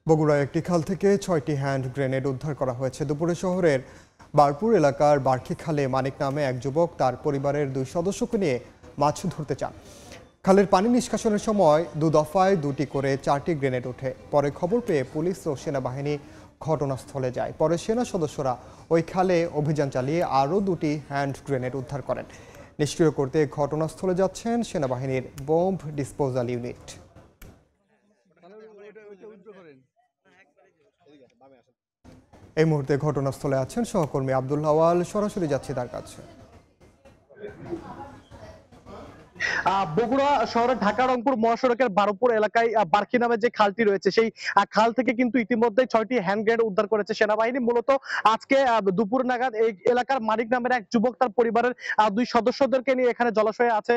বগুড়ায় একটি খাল থেকে ৬টি হ্যান্ড গ্রেনেড উদ্ধার করা হয়েছে। দুপুরে শহরের বারপুর এলাকার বার্কি খালে মানিক নামে এক যুবক তার পরিবারের 2 সদস্যকে নিয়ে মাছ ধরতে চান। খালের পানি নিষ্কাশনের সময় 2 দফায় 2টি করে 4টি গ্রেনেড ওঠে। পরে খবর পেয়ে পুলিশ ও সেনাবাহিনী ঘটনাস্থলে যায়। পরে সেনা সদস্যরা ওই খালে অভিযান চালিয়ে আরও 2টি হ্যান্ড গ্রেনেড উদ্ধার করেন। নিষ্ক্রিয় করতে ঘটনাস্থলে যাচ্ছেন সেনাবাহিনীর বোম্ব ডিসপোজাল ইউনিট। এই মুহূর্তে ঘটনাস্থলে আছেন সহকর্মী আব্দুল আওয়াল। সরাসরি যাচ্ছি তার কাছে। বগুড়া শহরের ঢাকা রংপুর মহাসড়কের বারপুর এলাকায় বার্কি নামে যে খালটি রয়েছে, সেই খাল থেকে কিন্তু ইতিমধ্যে 6টি হ্যান্ড গ্রেনেড উদ্ধার করেছে সেনাবাহিনী। মূলত আজকে দুপুর নাগাদ এই এলাকার মানিক নামের এক যুবক তার পরিবারের 2 সদস্যদেরকে নিয়ে এখানে জলাশয়ে আছে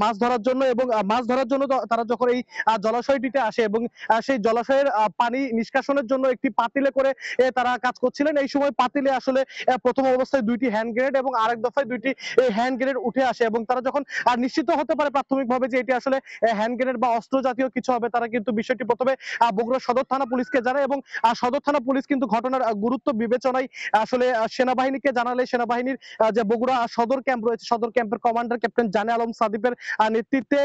মাছ ধরার জন্য, এবং মাছ ধরার জন্য তারা যখন এই জলাশয়টিতে আসে এবং সেই জলাশয়ের পানি নিষ্কাশনের জন্য একটি পাতিলে করে তারা কাজ করছিলেন। এই সময় পাতিলে আসলে প্রথম অবস্থায় 2টি হ্যান্ড গ্রেনেড এবং আরেক দফায় 2টি হ্যান্ড গ্রেনেড উঠে আসে, এবং তারা যখন নিশ্চিত হতে পারে প্রাথমিকভাবে যে এটি আসলে হ্যান্ড গ্রেনেড বা অস্ত্র জাতীয় কিছু হবে, তারা কিন্তু বিষয়টি প্রথমে বগুড়া সদর থানা পুলিশকে জানায়, এবং সদর থানা পুলিশ কিন্তু ঘটনার গুরুত্ব বিবেচনায় আসলে সেনাবাহিনীকে জানালে সেনাবাহিনীর যে বগুড়া সদর ক্যাম্প রয়েছে, সদর ক্যাম্পের কমান্ডার ক্যাপ্টেন জানে আলম সাদিপের নেতৃত্বে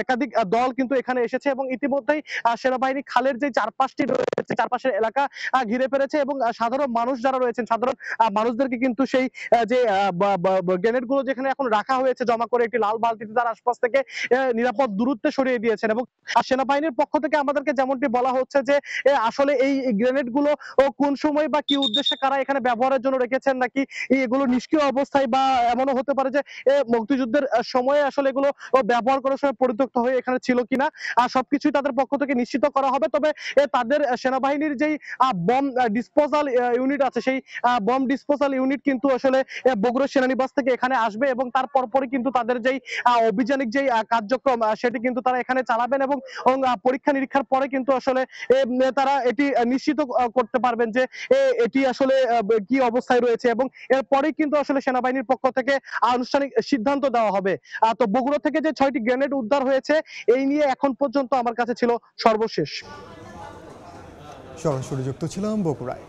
একাধিক দল কিন্তু এখানে এসেছে, এবং ইতিমধ্যেই সেনাবাহিনী খালের যে চারপাশটি রয়েছে, চারপাশের এলাকা ঘিরে ফেলেছে, এবং সাধারণ মানুষ যারা রয়েছেন, সাধারণ মানুষদেরকে কিন্তু সেই যে গ্রেনেড গুলো যেখানে এখন রাখা হয়েছে জমা করে একটি লাল বালতিতে তার আশপাশ থেকে নিরাপদ দূরত্বে সরিয়ে দিয়েছেন। এবং সেনাবাহিনীর পক্ষ থেকে আমাদেরকে যেমনটি বলা হচ্ছে যে আসলে এই গ্রেনেড গুলো কোন সময় বা কি উদ্দেশ্যে কারা এখানে ব্যবহারের জন্য রেখেছেন, নাকি এগুলো নিষ্ক্রিয় অবস্থায় বা এমনও হতে পারে যে মুক্তিযুদ্ধের সময়ে আসলে এগুলো ব্যবহার করার সময় পরিত্যক্ত হয়ে এখানে ছিল কিনা, সবকিছুই তাদের পক্ষ থেকে নিশ্চিত করা হবে। তবে তাদের সেনাবাহিনীর যেই বম ডিসপোজাল ইউনিট আছে, সেই বম ডিসপোজাল ইউনিট কিন্তু আসলে বগুড়া সেনানিবাস থেকে এখানে আসবে, এবং তার পরপরই কিন্তু তাদের যেই অভিযানিক যেই কার্যক্রম সেটি কিন্তু তারা এখানে চালাবেন, এবং পরীক্ষা নিরীক্ষার পরে কিন্তু আসলে তারা এটি নিশ্চিত করতে পারবেন যে এটি আসলে কি অবস্থায় রয়েছে, এবং এরপরেই কিন্তু আসলে সেনাবাহিনীর পক্ষ থেকে আনুষ্ঠানিক সিদ্ধান্ত দেওয়া হবে। তো বগুড়া থেকে যে 6টি গ্রেনেড উদ্ধার হয়েছে, এই নিয়ে এখন পর্যন্ত আমার কাছে ছিল সর্বশেষ। সরাসরি যুক্ত ছিলাম বগুড়ায়।